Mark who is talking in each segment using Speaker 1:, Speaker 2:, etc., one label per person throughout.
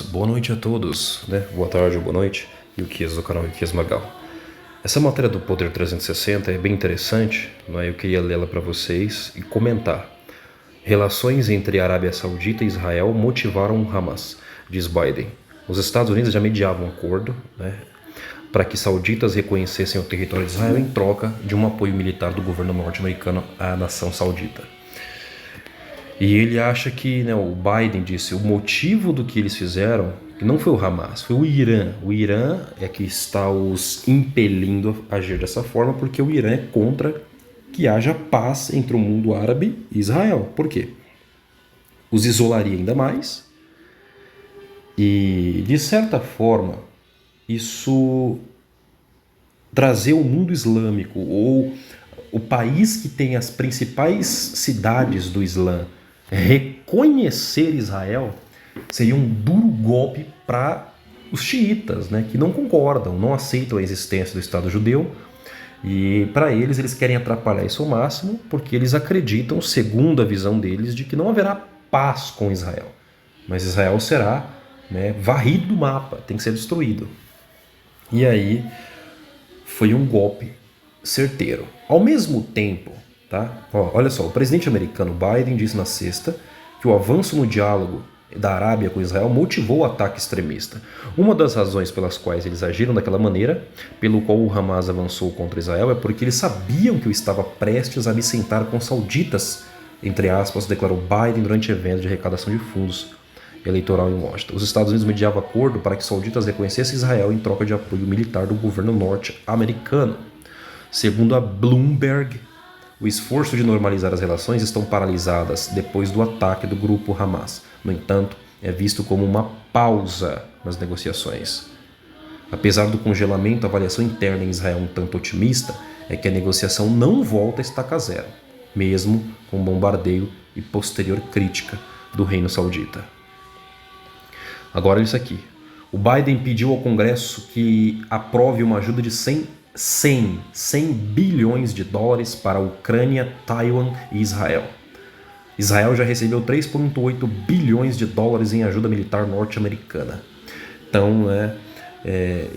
Speaker 1: Boa noite a todos, né? Boa tarde ou boa noite, Yukias do canal Yukias Magal. Essa matéria do Poder 360 é bem interessante, né? Eu queria lê-la para vocês e comentar. Relações entre a Arábia Saudita e Israel motivaram o Hamas, diz Biden. Os Estados Unidos já mediavam um acordo, né, para que sauditas reconhecessem o território de Israel em troca de um apoio militar do governo norte-americano à nação saudita. E ele acha que, né, o Biden disse, o motivo do que eles fizeram não foi o Hamas, foi o Irã. O Irã é que está os impelindo a agir dessa forma, porque o Irã é contra que haja paz entre o mundo árabe e Israel. Por quê? Os isolaria ainda mais e, de certa forma, isso trazer o mundo islâmico ou o país que tem as principais cidades do Islã reconhecer Israel seria um duro golpe para os xiitas, né, que não concordam, não aceitam a existência do Estado judeu. E para eles querem atrapalhar isso ao máximo, porque eles acreditam, segundo a visão deles, de que não haverá paz com Israel. Mas Israel será, né, varrido do mapa, tem que ser destruído. E aí foi um golpe certeiro. Ao mesmo tempo, tá? Olha só, o presidente americano Biden disse na sexta que o avanço no diálogo da Arábia com Israel motivou o ataque extremista. Uma das razões pelas quais eles agiram daquela maneira, pelo qual o Hamas avançou contra Israel, é porque eles sabiam que eu estava prestes a me sentar com sauditas, entre aspas, declarou Biden durante evento de arrecadação de fundos eleitoral em Washington. Os Estados Unidos mediavam acordo para que sauditas reconhecessem Israel em troca de apoio militar do governo norte-americano. Segundo a Bloomberg, o esforço de normalizar as relações estão paralisadas depois do ataque do grupo Hamas. No entanto, é visto como uma pausa nas negociações. Apesar do congelamento, a avaliação interna em Israel um tanto otimista é que a negociação não volta a estaca zero, mesmo com bombardeio e posterior crítica do Reino Saudita. Agora isso aqui. O Biden pediu ao Congresso que aprove uma ajuda de 100 bilhões de dólares para a Ucrânia, Taiwan e Israel. Israel já recebeu 3,8 bilhões de dólares em ajuda militar norte-americana. Então,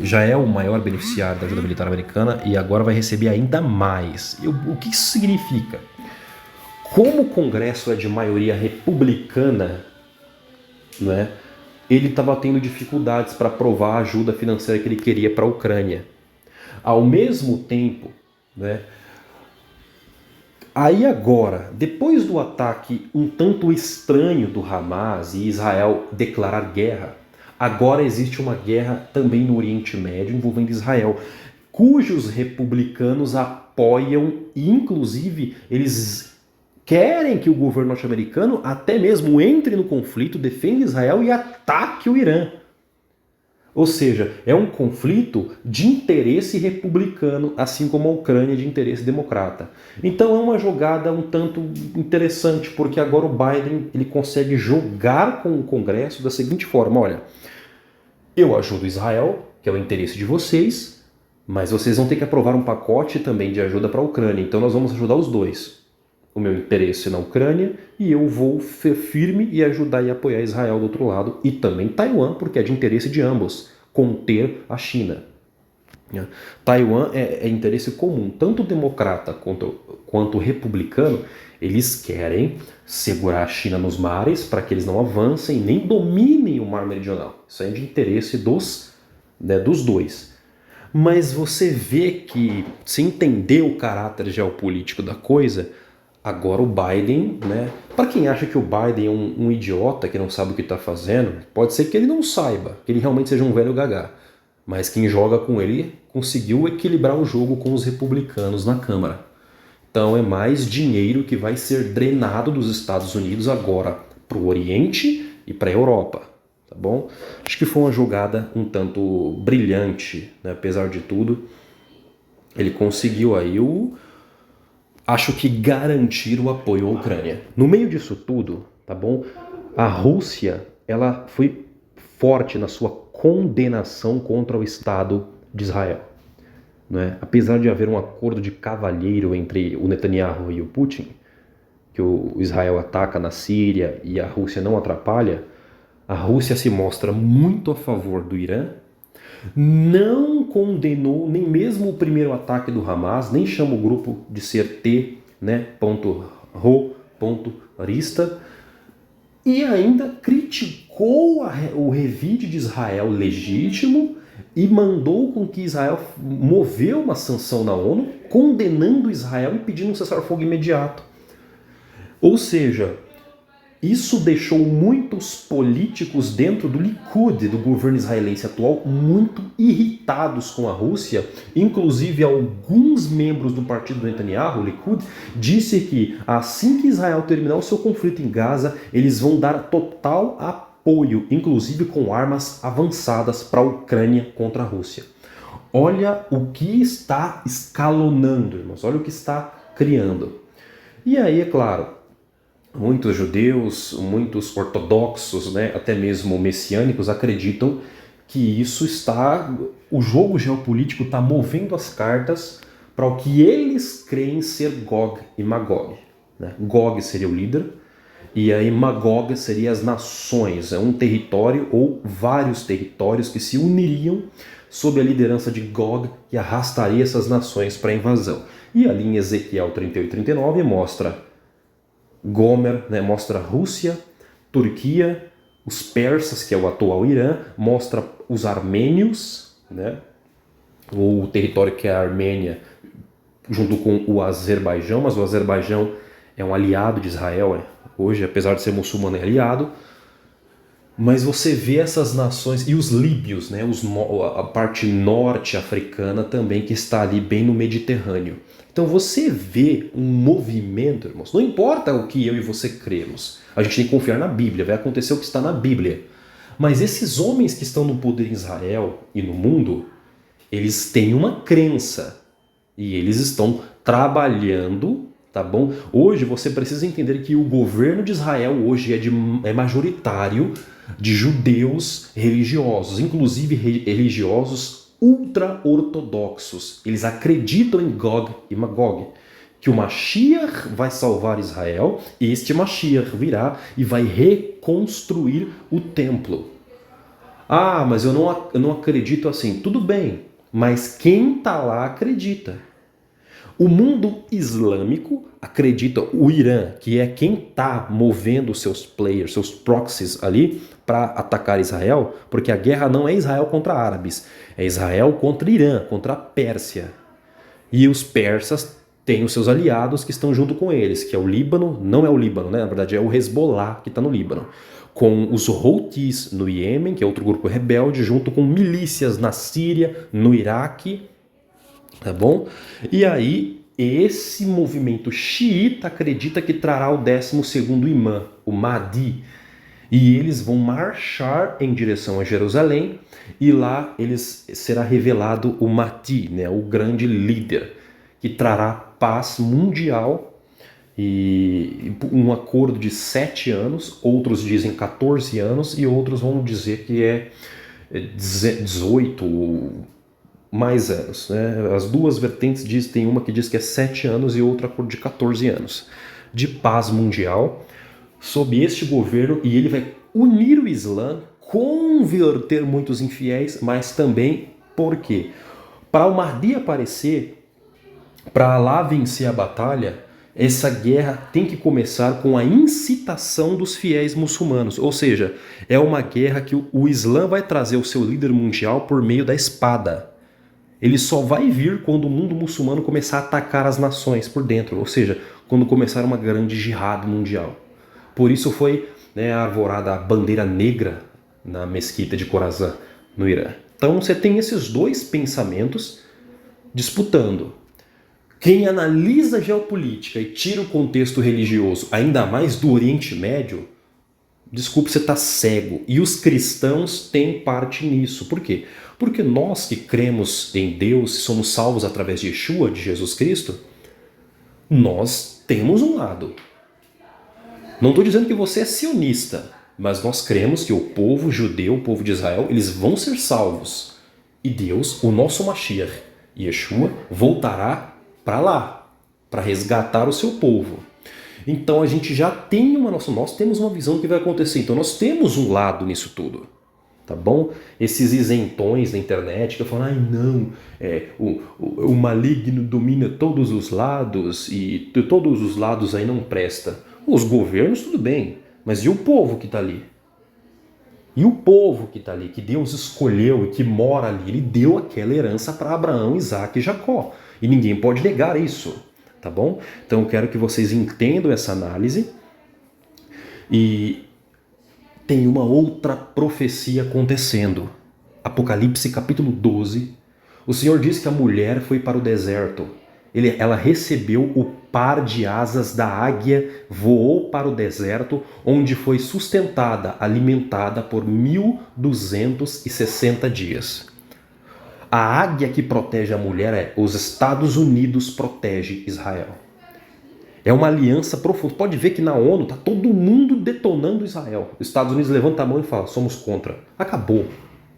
Speaker 1: já é o maior beneficiário da ajuda militar americana e agora vai receber ainda mais. O que isso significa? Como o Congresso é de maioria republicana, né, ele estava tendo dificuldades para aprovar a ajuda financeira que ele queria para a Ucrânia. Ao mesmo tempo, né, aí agora, depois do ataque um tanto estranho do Hamas e Israel declarar guerra, agora existe uma guerra também no Oriente Médio envolvendo Israel, cujos republicanos apoiam e inclusive eles querem que o governo norte-americano até mesmo entre no conflito, defenda Israel e ataque o Irã. Ou seja, é um conflito de interesse republicano, assim como a Ucrânia de interesse democrata. Então é uma jogada um tanto interessante, porque agora o Biden ele consegue jogar com o Congresso da seguinte forma: olha, eu ajudo Israel, que é o interesse de vocês, mas vocês vão ter que aprovar um pacote também de ajuda para a Ucrânia, então nós vamos ajudar os dois. O meu interesse na Ucrânia e eu vou ser firme e ajudar e apoiar Israel do outro lado e também Taiwan, porque é de interesse de ambos, conter a China. Taiwan é interesse comum, tanto democrata quanto republicano, eles querem segurar a China nos mares para que eles não avancem nem dominem o mar meridional. Isso é de interesse dos dois. Mas você vê que, se entender o caráter geopolítico da coisa, agora o Biden, né? Para quem acha que o Biden é um idiota que não sabe o que está fazendo, pode ser que ele não saiba, que ele realmente seja um velho gagá. Mas quem joga com ele conseguiu equilibrar o jogo com os republicanos na Câmara. Então é mais dinheiro que vai ser drenado dos Estados Unidos agora para o Oriente e para a Europa. Tá bom? Acho que foi uma jogada um tanto brilhante, né? Apesar de tudo. Ele conseguiu aí acho que garantir o apoio à Ucrânia. No meio disso tudo, tá bom? A Rússia, ela foi forte na sua condenação contra o Estado de Israel. Né? Apesar de haver um acordo de cavalheiro entre o Netanyahu e o Putin, que o Israel ataca na Síria e a Rússia não atrapalha, A Rússia se mostra muito a favor do Irã, não condenou nem mesmo o primeiro ataque do Hamas, nem chama o grupo de ser terrorista, e ainda criticou o revide de Israel legítimo e mandou com que Israel moveu uma sanção na ONU, condenando Israel e pedindo um cessar-fogo imediato. Ou seja, isso deixou muitos políticos dentro do Likud, do governo israelense atual, muito irritados com a Rússia. Inclusive, alguns membros do partido do Netanyahu, o Likud, disse que assim que Israel terminar o seu conflito em Gaza, eles vão dar total apoio, inclusive com armas avançadas para a Ucrânia contra a Rússia. Olha o que está escalonando, irmãos, olha o que está criando. E aí, é claro, muitos judeus, muitos ortodoxos, até mesmo messiânicos, acreditam que isso o jogo geopolítico está movendo as cartas para o que eles creem ser Gog e Magog. Gog seria o líder e aí Magog seria as nações, um território ou vários territórios que se uniriam sob a liderança de Gog e arrastaria essas nações para a invasão. E ali em Ezequiel 38 e 39 mostra Gomer, mostra a Rússia, Turquia, os persas, que é o atual Irã, mostra os armênios, o território que é a Armênia, junto com o Azerbaijão, mas o Azerbaijão é um aliado de Israel, hoje, apesar de ser muçulmano, é aliado. Mas você vê essas nações, e os líbios, a parte norte africana também, que está ali bem no Mediterrâneo. Então você vê um movimento, irmãos, não importa o que eu e você cremos, a gente tem que confiar na Bíblia, vai acontecer o que está na Bíblia. Mas esses homens que estão no poder em Israel e no mundo, eles têm uma crença, e eles estão trabalhando, tá bom? Hoje você precisa entender que o governo de Israel hoje é majoritário de judeus religiosos, inclusive religiosos ultra-ortodoxos. Eles acreditam em Gog e Magog, que o Mashiach vai salvar Israel, e este Mashiach virá e vai reconstruir o templo. Ah, mas eu não acredito assim. Tudo bem, mas quem está lá acredita. O mundo islâmico acredita, o Irã, que é quem está movendo seus players, seus proxies ali para atacar Israel, porque a guerra não é Israel contra árabes, é Israel contra Irã, contra a Pérsia. E os persas têm os seus aliados que estão junto com eles, que é o Líbano, não é o Líbano, na verdade é o Hezbollah que está no Líbano, com os Houthis no Iêmen, que é outro grupo rebelde, junto com milícias na Síria, no Iraque, tá bom? E aí, esse movimento xiita acredita que trará o 12º imã, o Mahdi. E eles vão marchar em direção a Jerusalém e lá será revelado o Mahdi, o grande líder, que trará paz mundial e um acordo de 7 anos, outros dizem 14 anos e outros vão dizer que é 18 ou mais anos. As duas vertentes tem uma que diz que é 7 anos e outra acordo de 14 anos de paz mundial sob este governo, e ele vai unir o Islã, converter muitos infiéis, mas também, por quê? Para o Mahdi aparecer, para lá vencer a batalha, essa guerra tem que começar com a incitação dos fiéis muçulmanos, ou seja, é uma guerra que o Islã vai trazer o seu líder mundial por meio da espada. Ele só vai vir quando o mundo muçulmano começar a atacar as nações por dentro, ou seja, quando começar uma grande jihad mundial. Por isso foi arvorada a bandeira negra na mesquita de Khorasan, no Irã. Então você tem esses dois pensamentos disputando. Quem analisa a geopolítica e tira o contexto religioso, ainda mais do Oriente Médio, desculpe, você está cego. E os cristãos têm parte nisso. Por quê? Porque nós que cremos em Deus e somos salvos através de Yeshua, de Jesus Cristo, nós temos um lado. Não estou dizendo que você é sionista, mas nós cremos que o povo judeu, o povo de Israel, eles vão ser salvos. E Deus, o nosso Mashiach, Yeshua, voltará para lá, para resgatar o seu povo. Então a gente já tem uma noção, nós temos uma visão do que vai acontecer. Então nós temos um lado nisso tudo. Tá bom? Esses isentões na internet que falam, ai não, o maligno domina todos os lados e todos os lados aí não presta. Os governos, tudo bem, mas e o povo que está ali? E o povo que está ali, que Deus escolheu e que mora ali, ele deu aquela herança para Abraão, Isaac e Jacó. E ninguém pode negar isso, tá bom? Então eu quero que vocês entendam essa análise. E tem uma outra profecia acontecendo. Apocalipse capítulo 12. O Senhor diz que a mulher foi para o deserto. Ela recebeu o par de asas da águia, voou para o deserto, onde foi sustentada, alimentada por 1260 dias. A águia que protege a mulher é os Estados Unidos protege Israel. É uma aliança profunda. Pode ver que na ONU está todo mundo detonando Israel. Os Estados Unidos levantam a mão e falam, somos contra. Acabou,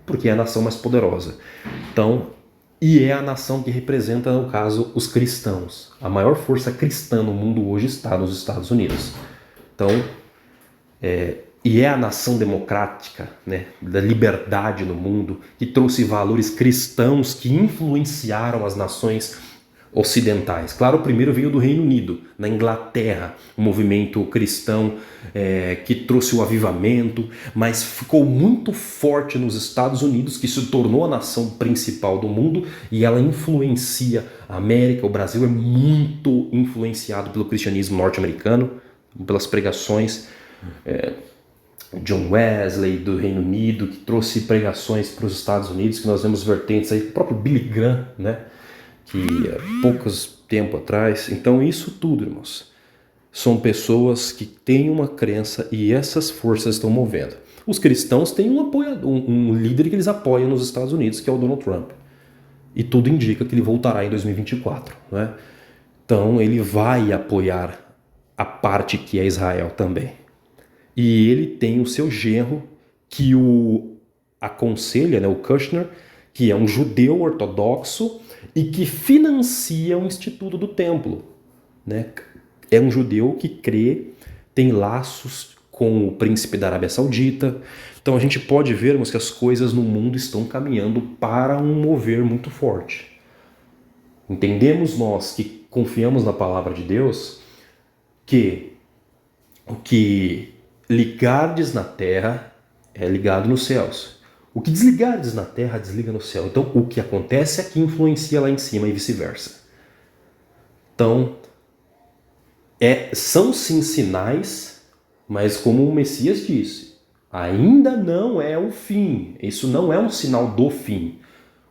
Speaker 1: porque é a nação mais poderosa. Então, e é a nação que representa, no caso, os cristãos. A maior força cristã no mundo hoje está nos Estados Unidos. Então, e é a nação democrática, né, da liberdade no mundo, que trouxe valores cristãos que influenciaram as nações ocidentais. Claro, o primeiro veio do Reino Unido, na Inglaterra, um movimento cristão que trouxe o avivamento, mas ficou muito forte nos Estados Unidos, que se tornou a nação principal do mundo e ela influencia a América. O Brasil é muito influenciado pelo cristianismo norte-americano, pelas pregações John Wesley do Reino Unido, que trouxe pregações para os Estados Unidos, que nós vemos vertentes aí, o próprio Billy Graham, né? Que há poucos tempo atrás. Então isso tudo, irmãos, são pessoas que têm uma crença e essas forças estão movendo. Os cristãos têm um líder que eles apoiam nos Estados Unidos, que é o Donald Trump. E tudo indica que ele voltará em 2024. Né? Então ele vai apoiar a parte que é Israel também. E ele tem o seu genro que o aconselha, né, o Kushner, que é um judeu ortodoxo e que financia o Instituto do Templo. Né? É um judeu que crê, tem laços com o príncipe da Arábia Saudita. Então a gente pode vermos que as coisas no mundo estão caminhando para um mover muito forte. Entendemos nós que confiamos na palavra de Deus que o que ligardes na terra é ligado nos céus. O que desligardes na terra, desliga no céu. Então, o que acontece aqui influencia lá em cima e vice-versa. Então, são sim sinais, mas como o Messias disse, ainda não é o fim. Isso não é um sinal do fim.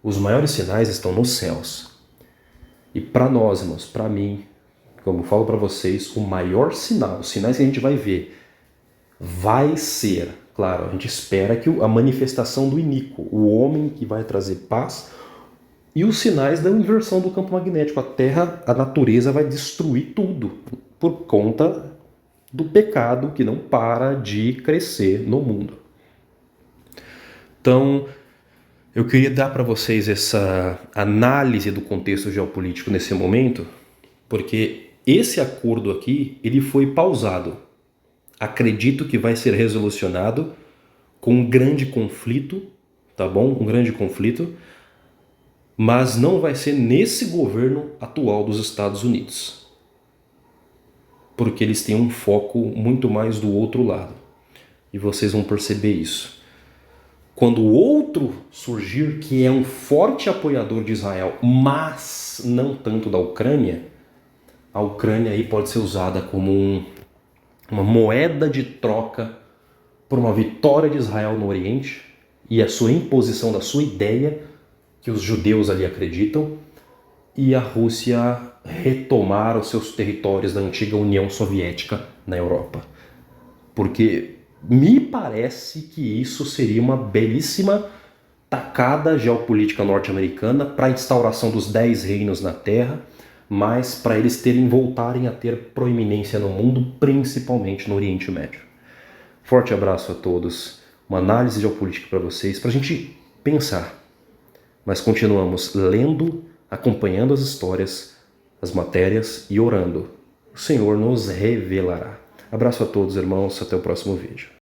Speaker 1: Os maiores sinais estão nos céus. E para nós, irmãos, para mim, como eu falo para vocês, o maior sinal, os sinais que a gente vai ver, vai ser... Claro, a gente espera que a manifestação do iníquo, o homem que vai trazer paz, e os sinais da inversão do campo magnético. A Terra, a natureza vai destruir tudo por conta do pecado que não para de crescer no mundo. Então, eu queria dar para vocês essa análise do contexto geopolítico nesse momento, porque esse acordo aqui, ele foi pausado. Acredito que vai ser resolucionado com um grande conflito, tá bom? Um grande conflito, mas não vai ser nesse governo atual dos Estados Unidos, porque eles têm um foco muito mais do outro lado, e vocês vão perceber isso. Quando o outro surgir, que é um forte apoiador de Israel, mas não tanto da Ucrânia, a Ucrânia aí pode ser usada como uma moeda de troca por uma vitória de Israel no Oriente e a sua imposição da sua ideia, que os judeus ali acreditam, e a Rússia retomar os seus territórios da antiga União Soviética na Europa. Porque me parece que isso seria uma belíssima tacada geopolítica norte-americana para a instauração dos 10 reinos na Terra, mas para eles voltarem a ter proeminência no mundo, principalmente no Oriente Médio. Forte abraço a todos, uma análise geopolítica para vocês, para a gente pensar. Mas continuamos lendo, acompanhando as histórias, as matérias e orando, o Senhor nos revelará. Abraço a todos, irmãos. Até o próximo vídeo.